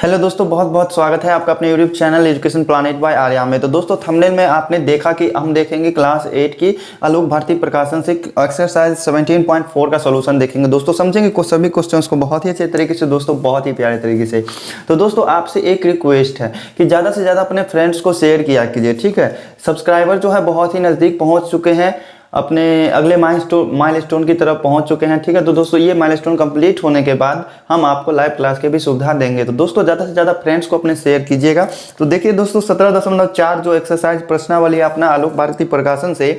Hello दोस्तों, बहुत बहुत स्वागत है आपका अपने YouTube channel education planet by Arya में। तो दोस्तों थंबनेल में आपने देखा कि हम देखेंगे क्लास 8 की आलोक भारती प्रकाशन से एक्सरसाइज 17.4 का सॉल्यूशन देखेंगे। दोस्तों समझेंगे सभी क्वेश्चंस को बहुत ही अच्छे तरीके से, दोस्तों बहुत ही प्यारे तरीके से। तो दोस्तों आपसे एक रिक्वेस्ट है कि ज़्यादा से ज़्यादा अपने फ्रेंड्स को शेयर किया कीजिए, ठीक है। सब्सक्राइबर जो है बहुत ही नज़दीक पहुँच चुके हैं, अपने अगले माइलस्टोन की तरफ पहुंच चुके हैं, ठीक है। तो दोस्तों ये माइलस्टोन कंप्लीट होने के बाद हम आपको लाइव क्लास की भी सुविधा देंगे। तो दोस्तों ज़्यादा से ज़्यादा फ्रेंड्स को अपने शेयर कीजिएगा। तो देखिए दोस्तों 17.4 जो एक्सरसाइज प्रश्नावली अपना आलोक भारती प्रकाशन से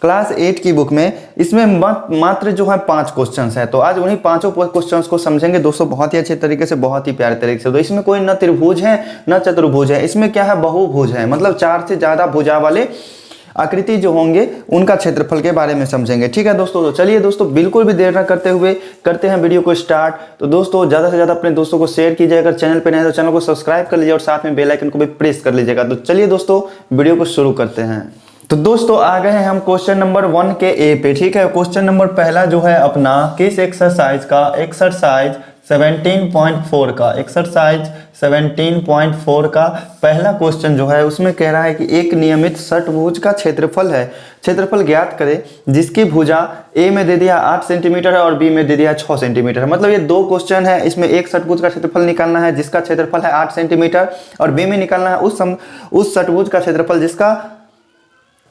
क्लास 8 की बुक में, इसमें मात्र जो है 5 क्वेश्चंस है। तो आज उन्हीं 5 क्वेश्चंस को समझेंगे दोस्तों बहुत ही अच्छे तरीके से, बहुत ही प्यारे तरीके से। तो इसमें कोई न त्रिभुज है न चतुर्भुज है, इसमें क्या है बहुभुज है, मतलब 4 से ज़्यादा भुजा वाले आकृति जो होंगे उनका क्षेत्रफल के बारे में समझेंगे, ठीक है दोस्तों। तो चलिए दोस्तों बिल्कुल भी देर न करते हुए करते हैं वीडियो को स्टार्ट। तो दोस्तों ज़्यादा से ज़्यादा अपने दोस्तों को शेयर कीजिए, अगर चैनल पे नए हैं तो चैनल को सब्सक्राइब कर लीजिए और साथ में बेल आइकन को भी प्रेस कर लीजिएगा। तो चलिए दोस्तों वीडियो को शुरू करते हैं। तो दोस्तों आ गए हैं हम क्वेश्चन नंबर 1 के ए पे, ठीक है। क्वेश्चन नंबर पहला जो है अपना किस एक्सरसाइज का, एक्सरसाइज 17.4 का, एक्सरसाइज 17.4 का पहला क्वेश्चन जो है उसमें कह रहा है कि एक नियमित षटभुज का क्षेत्रफल है, क्षेत्रफल ज्ञात करें जिसकी भुजा ए में दे दिया 8 सेंटीमीटर है और बी में दे दिया 6 सेंटीमीटर है। मतलब ये 2 क्वेश्चन है, इसमें एक षटभुज का क्षेत्रफल निकालना है जिसका क्षेत्रफल है 8 सेंटीमीटर और बी में निकालना है उस षटभुज का क्षेत्रफल जिसका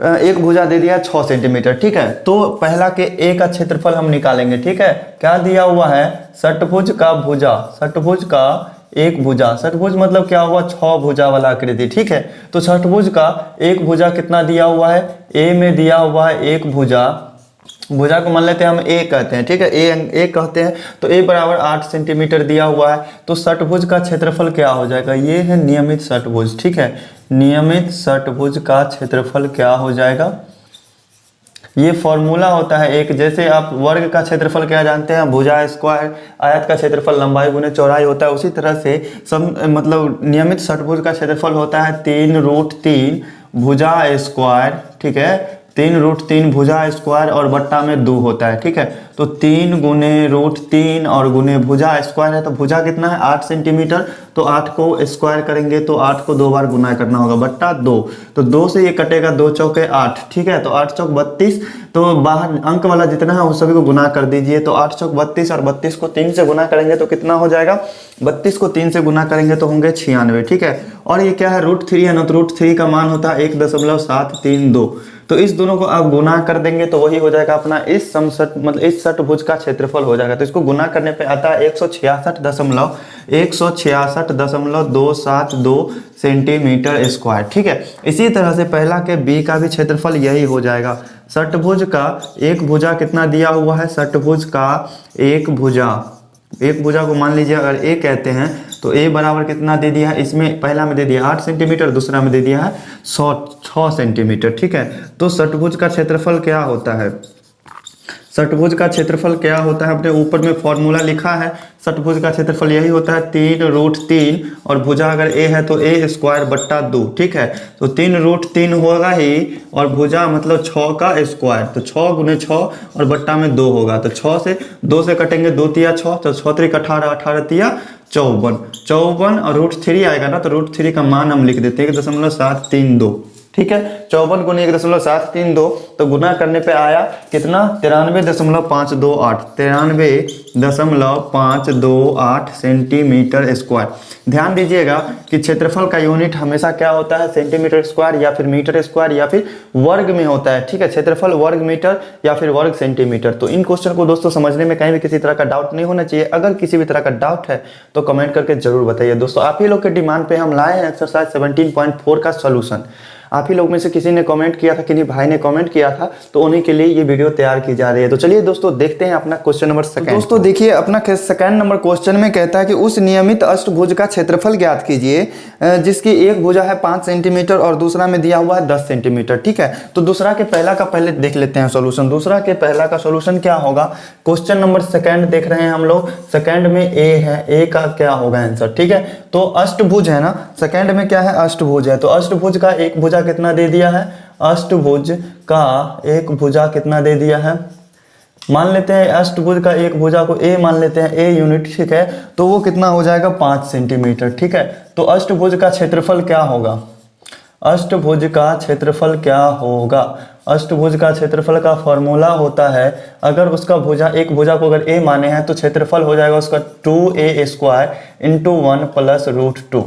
एक भुजा दे दिया 6 सेंटीमीटर, ठीक है। तो पहला के ए का क्षेत्रफल हम निकालेंगे, ठीक है। क्या दिया हुआ है, षटभुज का भुजा, षटभुज का एक भुजा, षटभुज मतलब क्या हुआ 6 भुजा वाला आकृति, ठीक है। तो षटभुज का एक भुजा कितना दिया हुआ है, ए में दिया हुआ है एक भुजा, भुजा को मान लेते हैं हम ए कहते हैं, ठीक है, ए कहते हैं। तो ए बराबर 8 सेंटीमीटर दिया हुआ है। तो षटभुज का क्षेत्रफल क्या हो जाएगा, ये है नियमित षटभुज, ठीक है। नियमित षटभुज का क्षेत्रफल क्या हो जाएगा, ये फॉर्मूला होता है एक, जैसे आप वर्ग का क्षेत्रफल क्या जानते हैं, भुजा स्क्वायर, आयत का क्षेत्रफल लंबाई गुने चौड़ाई होता है, उसी तरह से मतलब नियमित षटभुज का क्षेत्रफल होता है 3√3 भुजा स्क्वायर, ठीक है। 3√3 भुजा स्क्वायर और बट्टा में 2 होता है, ठीक है। तो 3 गुने √3 और गुने भुजा स्क्वायर है, तो भुजा कितना है 8 सेंटीमीटर। तो 8 को स्क्वायर करेंगे तो 8 को 2 बार गुना करना होगा, बट्टा 2। तो 2 से ये कटेगा, 2 चौके 8, ठीक है। तो 8 चौक 32, तो बाहर अंक वाला जितना है उस सभी को गुना कर दीजिए। तो 8 चौक 32 और 32 को 3 से गुना करेंगे तो कितना हो जाएगा, 32 को 3 से गुना करेंगे तो होंगे 96, ठीक है। और ये क्या है, √3 है ना, तो √3 का मान होता है 1.732। तो इस दोनों को आप गुना कर देंगे तो वही हो जाएगा अपना इस षटभुज का क्षेत्रफल हो जाएगा। तो इसको गुना करने पे आता है 166.272 सेंटीमीटर स्क्वायर, ठीक है। इसी तरह से पहला के बी का भी क्षेत्रफल यही हो जाएगा। षटभुज का एक भुजा कितना दिया हुआ है, षटभुज का एक भुजा को मान लीजिए अगर ए कहते हैं तो ए बराबर कितना दे दिया है, इसमें पहला में दे दिया 8 सेंटीमीटर, दूसरा में दे दिया है 6 सेंटीमीटर, ठीक है। तो षटभुज का क्षेत्रफल क्या होता है, षटभुज का क्षेत्रफल क्या होता है, अपने ऊपर में फॉर्मूला लिखा है। षटभुज का क्षेत्रफल यही होता है 3√3 और भुजा अगर ए है तो ए स्क्वायर बट्टा 2, ठीक है। तो 3√3 होगा ही और भुजा मतलब 6 का स्क्वायर, तो 6 गुने 6 और बट्टा में 2 होगा। तो 2 से कटेंगे 2 तिया 6, तो 6 3 18, 18 तिया 54 और √3 आएगा ना, तो √3 का मान हम लिख देते हैं 1.732, ठीक है। 54 गुने 1.732, तो गुना करने पे आया कितना 93.528, 93.528 सेंटीमीटर स्क्वायर। ध्यान दीजिएगा कि क्षेत्रफल का यूनिट हमेशा क्या होता है, सेंटीमीटर स्क्वायर या फिर मीटर स्क्वायर या फिर वर्ग में होता है, ठीक है। क्षेत्रफल वर्ग मीटर या फिर वर्ग सेंटीमीटर। तो इन क्वेश्चन को दोस्तों समझने में कहीं भी किसी तरह का डाउट नहीं होना चाहिए। अगर किसी भी तरह का डाउट है तो कमेंट करके जरूर बताइए। दोस्तों आप ही लोग के डिमांड पे हम लाए हैं एक्सरसाइज 17.4 का सोल्यूशन। आप ही लोग में से किसी ने कमेंट किया था, किन्हीं भाई ने कमेंट किया था, तो उन्हीं के लिए ये वीडियो तैयार की जा रही है। तो चलिए दोस्तों देखते हैं अपना क्वेश्चन नंबर सेकंड। दोस्तों देखिए अपना सेकंड नंबर क्वेश्चन में कहता है कि उस नियमित अष्टभुज का क्षेत्रफल ज्ञात कीजिए जिसकी एक भुजा है 5 सेंटीमीटर और दूसरा में दिया हुआ है 10 सेंटीमीटर, ठीक है। तो दूसरा के पहला का पहले देख लेते हैं सोल्यूशन। दूसरा के पहला का सोल्यूशन क्या होगा, क्वेश्चन नंबर सेकंड देख रहे हैं हम लोग, सेकंड में ए है, ए का क्या होगा आंसर, ठीक है। तो अष्टभुज है ना, सेकंड में क्या है, अष्टभुज है। तो अष्टभुज का एक भुजा कितना दे दिया है, अष्टभुज का एक भुजा कितना दे दिया है, मान लेते हैं अष्टभुज का एक भुजा को ए मान लेते हैं, ए यूनिट, ठीक है। तो वो कितना हो जाएगा 5 सेंटीमीटर, ठीक है। तो अष्टभुज का क्षेत्रफल क्या होगा, अष्टभुज का क्षेत्रफल क्या होगा, अष्टभुज का क्षेत्रफल का फॉर्मूला होता है, अगर उसका भुजा, एक भुजा को अगर ए माने हैं तो क्षेत्रफल हो जाएगा उसका 2a² इंटू 1 प्लस √2,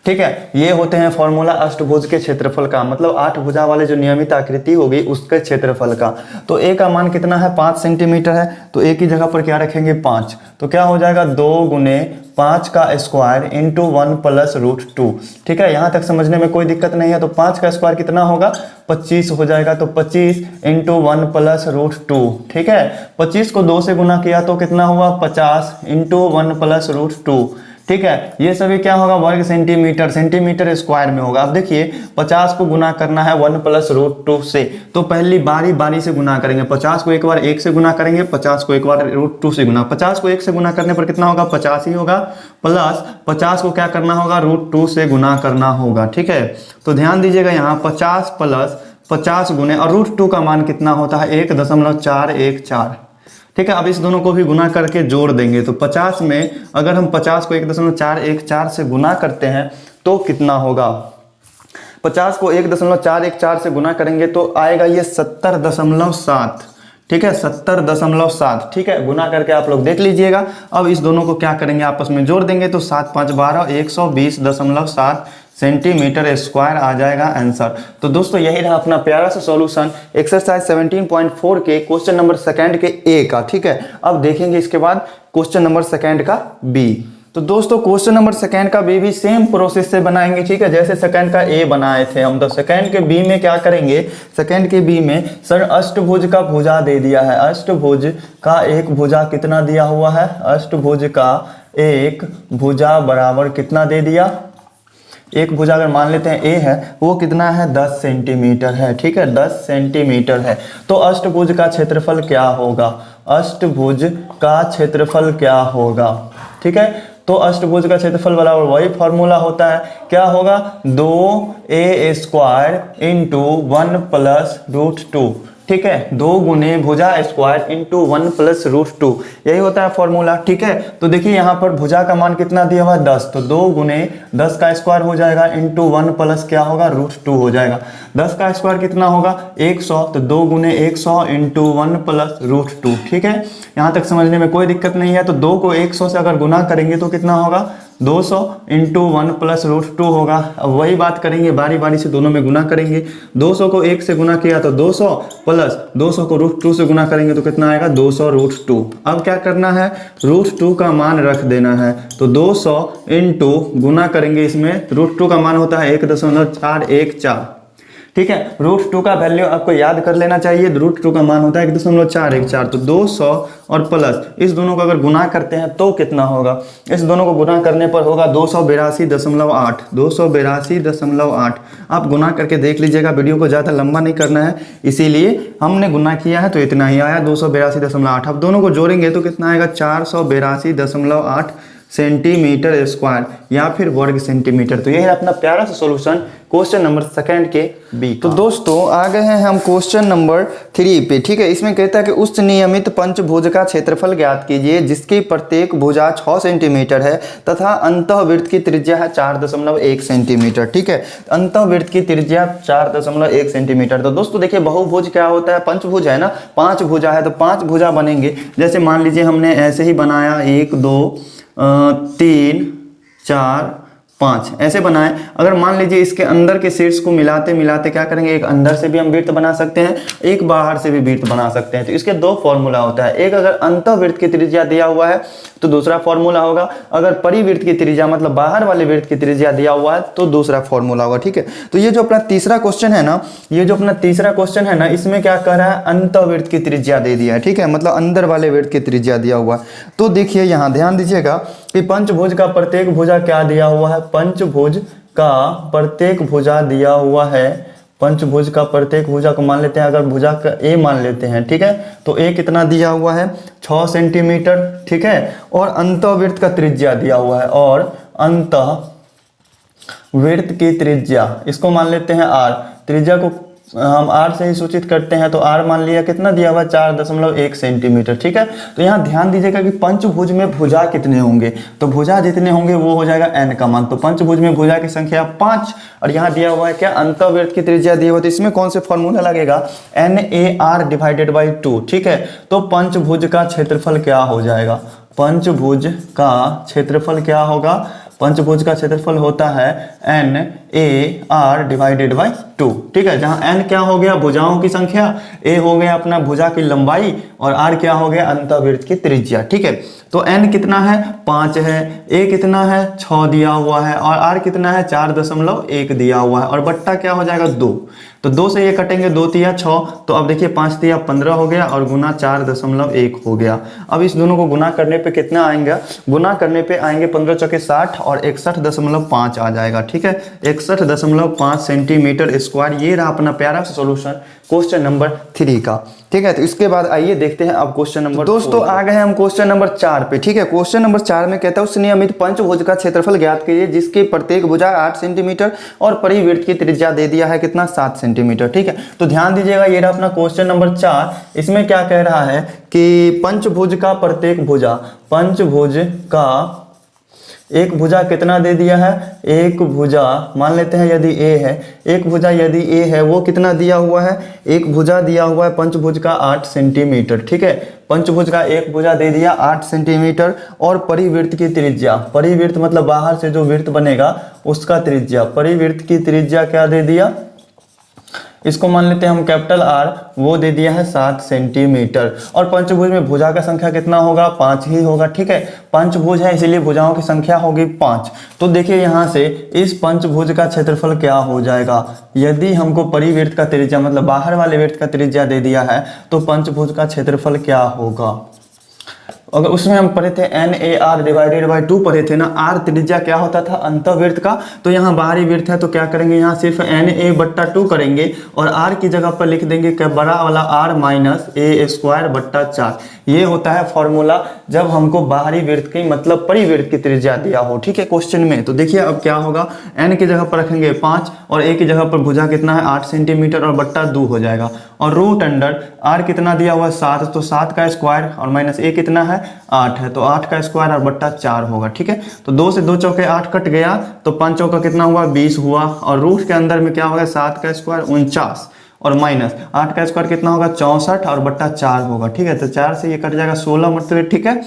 ठीक है। ये होते हैं फॉर्मूला अष्टभुज के क्षेत्रफल का, मतलब 8 भुजा वाले जो नियमित आकृति होगी उसके क्षेत्रफल का। तो ए का मान कितना है 5 सेंटीमीटर है, तो ए की जगह पर क्या रखेंगे 5, तो क्या हो जाएगा 2 गुने 5 का स्क्वायर इंटू 1 प्लस √2, ठीक है। यहाँ तक समझने में कोई दिक्कत नहीं है। तो 5 का स्क्वायर कितना होगा 25 हो जाएगा, तो 25 इंटू 1 प्लस √2, ठीक है। 25 को 2 से गुना किया तो कितना हुआ 50 इंटू 1 प्लस √2, ठीक है। ये सभी क्या होगा वर्ग सेंटीमीटर, सेंटीमीटर स्क्वायर में होगा। अब देखिए 50 को गुना करना है 1 प्लस √2 से, तो पहली बारी से गुना करेंगे। 50 को एक बार 1 से गुना करेंगे, 50 को एक बार √2 से गुना। 50 को 1 से गुना करने पर कितना होगा 50 ही होगा, प्लस 50 को क्या करना होगा √2 से गुना करना होगा, ठीक है। तो ध्यान दीजिएगा यहाँ 50 प्लस 50 गुने, और √2 का मान कितना होता है 1.414, ठीक है। अब इस दोनों को भी गुना करके जोड़ देंगे, तो 50 में अगर हम 50 को 1.414 से गुना करते हैं तो कितना होगा, 50 को 1.414 से गुना करेंगे तो आएगा ये 70.7, ठीक है, 70.7, ठीक है। गुना करके आप लोग देख लीजिएगा। अब इस दोनों को क्या करेंगे आपस में जोड़ देंगे, तो 7 5 12 120.7 सेंटीमीटर स्क्वायर आ जाएगा आंसर। तो दोस्तों यही रहा अपना प्यारा सा सॉल्यूशन एक्सरसाइज 17.4 के क्वेश्चन नंबर सेकंड के ए का, ठीक है। अब देखेंगे इसके बाद क्वेश्चन नंबर सेकंड का बी। तो दोस्तों क्वेश्चन नंबर सेकंड का बी भी सेम प्रोसेस से बनाएंगे, ठीक है। जैसे सेकंड का ए बनाए थे हम, तो सेकंड के बी में क्या करेंगे, सेकंड के बी में सर अष्टभुज का भुजा दे दिया है, अष्टभुज का एक भुजा कितना दिया हुआ है, अष्टभुज का एक भुजा बराबर कितना दे दिया, एक भुजा अगर मान लेते हैं ए है वो कितना है 10 सेंटीमीटर है, ठीक है, 10 सेंटीमीटर है। तो अष्टभुज का क्षेत्रफल क्या होगा, अष्टभुज का क्षेत्रफल क्या होगा, ठीक है। तो अष्टभुज का क्षेत्रफल बराबर वही फॉर्मूला होता है, क्या होगा 2a² इंटू 1 प्लस √2, ठीक है, 2 गुने भुजा स्क्वायर इंटू 1 प्लस √2, यही होता है फॉर्मूला, ठीक है। तो देखिए यहाँ पर भुजा का मान कितना दिया हुआ है 10, तो 2 गुने 10 का स्क्वायर हो जाएगा इंटू 1 प्लस क्या होगा √2 हो जाएगा। 10 का स्क्वायर कितना होगा 100, तो 2 गुने 100 इंटू 1 प्लस √2, ठीक है। यहाँ तक समझने में कोई दिक्कत नहीं है। तो 2 को 100 से अगर गुना करेंगे तो कितना होगा 200 इंटू 1 प्लस √2 होगा। अब वही बात करेंगे, बारी से दोनों में गुना करेंगे। 200 को 1 से गुना किया तो 200, प्लस 200 को √2 से गुना करेंगे तो कितना आएगा 200 √2। अब क्या करना है √2 का मान रख देना है, तो 200 इंटू गुना करेंगे, इसमें √2 का मान होता है 1.414, ठीक है। √2 का वैल्यू आपको याद कर लेना चाहिए, √2 का मान होता है 1.414, तो 200 और प्लस इस दोनों को अगर गुना करते हैं तो कितना होगा, इस दोनों को गुना करने पर होगा 282.8, 282.8। आप गुना करके देख लीजिएगा, वीडियो को ज़्यादा लंबा नहीं करना है, इसीलिए हमने गुना किया है तो इतना ही आया 282.8। अब दोनों को जोड़ेंगे तो कितना आएगा 482.8 सेंटीमीटर स्क्वायर या फिर वर्ग सेंटीमीटर। तो यही है अपना प्यारा सा सॉल्यूशन क्वेश्चन नंबर सेकंड के बी। तो दोस्तों आ गए हैं हम क्वेश्चन नंबर 3 पे, ठीक है। इसमें कहता है कि उस नियमित पंचभुज का क्षेत्रफल ज्ञात कीजिए जिसकी प्रत्येक भुजा 6 सेंटीमीटर है तथा अंतःवृत्त की त्रिज्या है 4.1 सेंटीमीटर, ठीक है। अंतःवृत्त की त्रिज्या 4.1 सेंटीमीटर। तो दोस्तों देखिए बहुभुज क्या होता है, पंचभुज है ना, 5 भुजा है तो 5 भुजा बनेंगे। जैसे मान लीजिए हमने ऐसे ही बनाया 1 2 3 4 5 ऐसे बनाए। अगर मान लीजिए इसके अंदर के शीर्ष को मिलाते मिलाते क्या करेंगे, एक अंदर से भी हम वृत्त बना सकते हैं, एक बाहर से भी वृत्त बना सकते हैं। तो इसके 2 फॉर्मूला होता है, एक अगर अंतःवृत्त की त्रिज्या दिया हुआ है तो दूसरा फॉर्मूला होगा, अगर परिवृत्त की त्रिज्या मतलब बाहर वाले वृत्त की त्रिज्या दिया हुआ है तो दूसरा फॉर्मूला होगा, ठीक है। तो ये जो अपना तीसरा क्वेश्चन है ना, ये जो अपना तीसरा क्वेश्चन है ना, इसमें क्या कह रहा है अंतःवृत्त की त्रिज्या दे दिया है, ठीक है, मतलब अंदर वाले वृत्त की त्रिज्या दिया हुआ है। तो देखिए यहाँ ध्यान दीजिएगा कि पंचभुज का प्रत्येक भुजा क्या दिया हुआ है, पंचभुज का प्रत्येक भुजा दिया हुआ है, पंचभुज का प्रत्येक भुजा को मान लेते हैं, अगर भुजा का ए मान लेते हैं, ठीक है, तो ए कितना दिया हुआ है 6 सेंटीमीटर, ठीक है, और अंतःवृत्त का त्रिज्या दिया हुआ है, और अंतःवृत्त की त्रिज्या इसको मान लेते हैं r, त्रिज्या को हम r से ही सूचित करते हैं, तो r मान लिया कितना दिया हुआ 4.1 सेंटीमीटर। ठीक है, तो यहाँ ध्यान दीजिएगा कि पंचभुज में भुजा कितने होंगे, तो भुजा जितने होंगे वो हो जाएगा n का मान। तो पंचभुज में भुजा की संख्या 5 और यहाँ दिया हुआ है क्या, अंतःवृत्त की त्रिज्या दी हुई, तो इसमें कौन से फॉर्मूला लगेगा, NAR डिवाइडेड बाई 2। ठीक है, तो पंचभुज का क्षेत्रफल क्या हो जाएगा, पंचभुज का क्षेत्रफल क्या होगा, पंचभुज का क्षेत्रफल होता है NAR डिवाइडेड बाई 2। ठीक है, जहां n क्या हो गया, भुजाओं की संख्या, a हो गया अपना भुजा की लंबाई और r क्या हो गया, अंतःवृत्त की त्रिज्या। ठीक है, तो n कितना है, 5 है, a कितना है, 6 दिया हुआ है और r कितना है, 4.1 दिया हुआ है और बट्टा क्या हो जाएगा 2। तो 2 से ये कटेंगे, 2 तिया 6, तो अब देखिए 5 तिया 15 हो गया और गुना 4.1 हो गया। अब इस दोनों को गुना करने पे कितना आएंगे, गुना करने पे आएंगे 15 चौके 60 और 61.5 आ जाएगा। ठीक है, 61.5 सेंटीमीटर स्क्वायर। ये रहा अपना प्यारा सा सॉल्यूशन क्वेश्चन नंबर 3 का। ठीक है, तो इसके बाद आइए देखते हैं अब क्वेश्चन नंबर, दोस्तों आ गए हम क्वेश्चन नंबर 4 पे। ठीक है, क्वेश्चन नंबर 4 में कहता है उस नियमित पंचभुज का क्षेत्रफल ज्ञात कीजिए जिसकी प्रत्येक भुजा 8 सेंटीमीटर और परिवृत्त की त्रिज्या दे दिया है कितना, 7 सेंटीमीटर। ठीक है, तो ध्यान दीजिएगा, ये रहा अपना क्वेश्चन नंबर 4। इसमें क्या कह रहा है कि पंचभुज का प्रत्येक भुजा, पंचभुज का एक भुजा कितना दे दिया है, एक भुजा मान लेते हैं यदि a है, एक भुजा यदि a है वो कितना दिया हुआ है, एक भुजा दिया हुआ है पंचभुज का 8 सेंटीमीटर। ठीक है, पंचभुज का एक भुजा दे दिया 8 सेंटीमीटर और परिवृत्त की त्रिज्या, परिवृत्त मतलब बाहर से जो वृत्त बनेगा उसका त्रिज्या, परिवृत्त की त्रिज्या क्या दे दिया, इसको मान लेते हैं हम कैपिटल R, वो दे दिया है 7 सेंटीमीटर। और पंचभुज में भुजा का संख्या कितना होगा, 5 ही होगा। ठीक है, पंचभुज है इसीलिए भुजाओं की संख्या होगी 5। तो देखिए यहाँ से इस पंचभुज का क्षेत्रफल क्या हो जाएगा, यदि हमको परिवृत्त का त्रिज्या मतलब बाहर वाले वृत्त का त्रिज्या दे दिया है तो पंचभुज का क्षेत्रफल क्या होगा। अगर उसमें हम पढ़े थे NAR डिवाइडेड बाई 2 पढ़े थे ना, R त्रिज्या क्या होता था, अंतःवृत्त का, तो यहाँ बाहरी वृत्त है तो क्या करेंगे, यहाँ सिर्फ NA/2 करेंगे और R की जगह पर लिख देंगे क्या, बड़ा वाला R माइनस A²/4। ये होता है फॉर्मूला जब हमको बाहरी वृत्त की मतलब परिवृत्त की त्रिज्या दिया हो। ठीक है, क्वेश्चन में। तो देखिए अब क्या होगा, N की जगह पर रखेंगे 5 और A की जगह पर भुजा कितना है 8 सेंटीमीटर और बट्टा 2 हो जाएगा और रूट अंडर R कितना दिया हुआ है 7, तो 7 का स्क्वायर और माइनस A कितना है 8 है, तो 8 का स्क्वायर और बट्टा 4 होगा। ठीक है, तो 2 से 2 चौके 8 कट गया तो 5 चौका कितना हुआ 20 हुआ और रूट के अंदर में क्या होगा 7 का स्क्वायर 49 और माइनस 8 का स्क्वायर कितना होगा 64 और बट्टा 4 होगा। ठीक है, तो 4 से ये कट जाएगा 16 मतलब। ठीक है,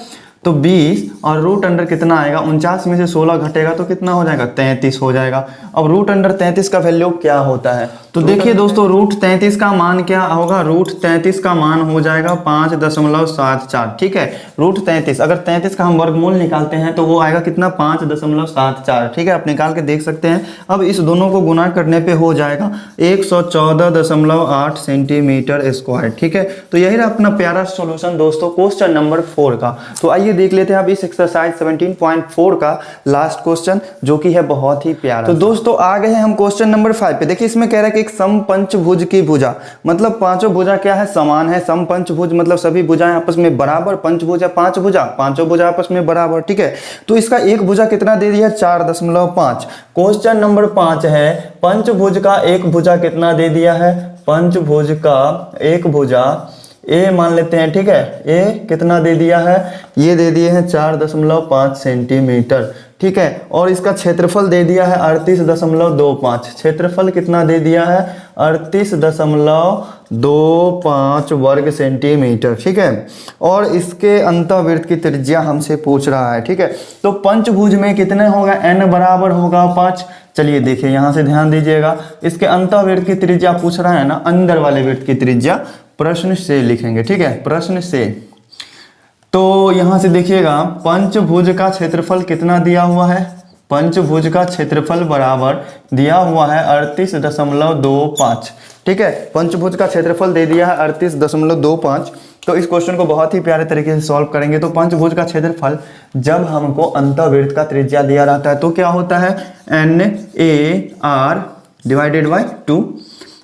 तो 20 और रूट अंडर कितना आएगा, 49 में से 16 घटेगा तो कितना हो जाएगा 33 हो जाएगा। अब रूट अंडर 33 का वैल्यू क्या होता है, तो देखिए दोस्तों रूट 33 का मान क्या होगा, रूट 33 का मान हो जाएगा 5.74। ठीक है, रूट 33 अगर 33 का हम वर्गमूल निकालते हैं तो वो आएगा कितना 5.74। ठीक है, आप निकाल के देख सकते हैं। अब इस दोनों को गुना करने पे हो जाएगा 114.8 सेंटीमीटर स्क्वायर। ठीक है, तो यही रहा अपना प्यारा सॉल्यूशन दोस्तों क्वेश्चन नंबर 4 का। तो आइए देख लेते हैं अब इस एक्सरसाइज 17.4 का लास्ट क्वेश्चन जो कि है बहुत ही प्यारा। तो दोस्तों आ गए हैं हम क्वेश्चन नंबर 5 पे। देखिए इसमें कह रहा है कि एक समपंचभुज की भुजा मतलब पांचों भुजा क्या है, समान है। समपंचभुज मतलब सभी भुजाएं आपस में बराबर, पंचभुज है 5 भुजा, पांचों भुजा आपस में बराबर। ठीक है, तो इसका एक भुजा कितना दे दिया 4.5। क्वेश्चन नंबर 5 है पंचभुज का एक भुजा कितना दे दिया है, पंचभुज का एक भुजा ए मान लेते हैं। ठीक है, ए कितना दे दिया है, ये दे दिए हैं 4.5 सेंटीमीटर। ठीक है, और इसका क्षेत्रफल दे दिया है 38.25। क्षेत्रफल कितना दे दिया है 38.25 वर्ग सेंटीमीटर। ठीक है, और इसके अंतःवृत्त की त्रिज्या हमसे पूछ रहा है। ठीक है, तो पंचभुज में कितने होगा, n बराबर होगा 5। चलिए देखिए यहाँ से ध्यान दीजिएगा, इसके अंतःवृत्त की त्रिज्या पूछ रहा है ना, अंदर वाले वृत्त की त्रिज्या प्रश्न से लिखेंगे। ठीक है, प्रश्न से। तो यहां से देखिएगा पंचभुज का क्षेत्रफल कितना दिया हुआ है, पंचभुज का क्षेत्रफल बराबर दिया हुआ है 38.25। ठीक है, पंचभुज का क्षेत्रफल दे दिया है 38.25। तो इस क्वेश्चन को बहुत ही प्यारे तरीके से सॉल्व करेंगे। तो पंचभुज का क्षेत्रफल जब हमको अंतःवृत्त का त्रिज्या दिया रहता है तो क्या होता है NAR डिवाइडेड बाई 2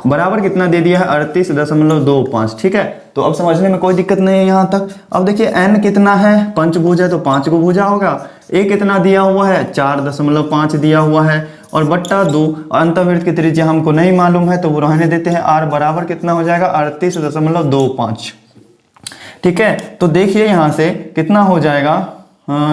बराबर कितना दे दिया है 38.25। ठीक है, तो अब समझने में कोई दिक्कत नहीं है यहाँ तक। अब देखिए n कितना है, पंचभुज है तो 5 को भुजा होगा। a कितना दिया हुआ है 4.5 दिया हुआ है और बट्टा 2, अंतःवृत्त की त्रिज्या हमको नहीं मालूम है तो वो रहने देते हैं। r बराबर कितना हो जाएगा 38.25। ठीक है, तो देखिए यहाँ से कितना हो जाएगा,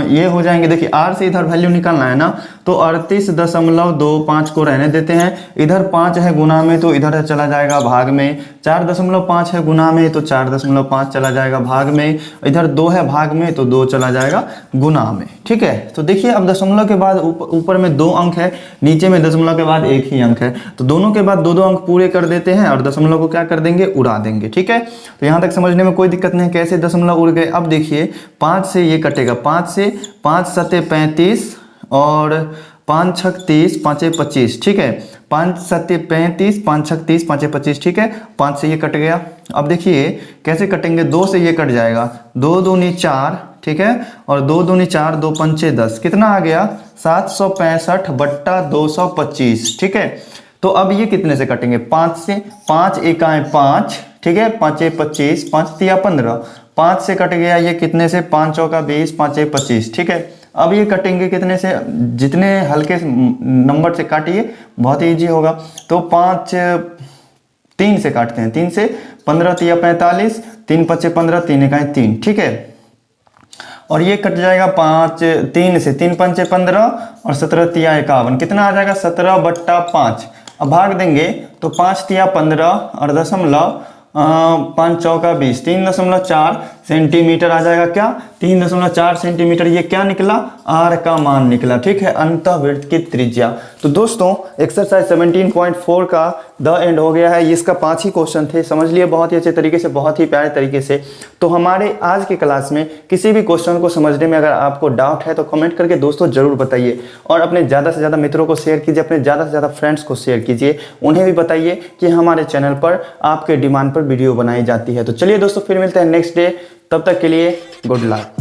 ये हो जाएंगे, देखिए r से इधर वैल्यू निकालना है ना, तो 38.25 को रहने देते हैं। इधर 5 है गुना में तो इधर चला जाएगा भाग में, 4.5 है गुना में तो 4.5 चला जाएगा भाग में, इधर 2 है भाग में तो 2 चला जाएगा गुना में। ठीक है, तो देखिए अब दशमलव के बाद ऊपर में 2 अंक है, नीचे में दशमलव के बाद 1 ही अंक है, तो दोनों के बाद 2-2 अंक पूरे कर देते हैं और दशमलव को क्या कर देंगे, उड़ा देंगे। ठीक है, तो यहाँ तक समझने में कोई दिक्कत नहीं, कैसे दशमलव उड़ गए। अब देखिए 5 से ये कटेगा, 5 से 5 सते 35 और 5 छक 30, 5 25। ठीक है, 5 सते 35, 5 छक 30, 5 25। ठीक है, 5 से ये कट गया। अब देखिए कैसे कटेंगे, 2 से ये कट जाएगा, 2 दूनी 4। ठीक है, और 2 दूनी 4, 2 पंचे 10, कितना आ गया 765/225। ठीक है, तो अब ये कितने से कटेंगे, 5 से, 5 एकाएं 5। ठीक है, 5 25, 5 तिया 15, 5 से कट गया ये कितने से, 5 चौका 20, 5 25। ठीक है, अब ये कटेंगे कितने से, जितने हल्के नंबर से काटिए बहुत इजी होगा, तो 5 3 से काटते हैं, 3 से 15 तिया 45, 3 पच्चे 15, 3 इकाई 3। ठीक है, और ये कट जाएगा 5 3 से, 3 पंचे 15 और 17 तिया 51, कितना आ जाएगा 17/5। अब भाग देंगे तो 5 तिया 15 और दशमलव 5 चौका 20, 3.4 सेंटीमीटर आ जाएगा। क्या 3.4 सेंटीमीटर, ये क्या निकला, r का मान निकला। ठीक है, अंतःवृत्त की त्रिज्या। तो दोस्तों एक्सरसाइज 17.4 का द एंड हो गया है। इसका 5 ही क्वेश्चन थे, समझ लिए बहुत ही अच्छे तरीके से, बहुत ही प्यारे तरीके से। तो हमारे आज की क्लास में किसी भी क्वेश्चन को समझने में अगर आपको डाउट है तो कमेंट करके दोस्तों जरूर बताइए, और अपने ज़्यादा से ज़्यादा मित्रों को शेयर कीजिए, अपने ज़्यादा से ज़्यादा फ्रेंड्स को शेयर कीजिए, उन्हें भी बताइए कि हमारे चैनल पर आपके डिमांड पर वीडियो बनाई जाती है। तो चलिए दोस्तों फिर मिलते हैं नेक्स्ट डे, तब तक के लिए गुड लक।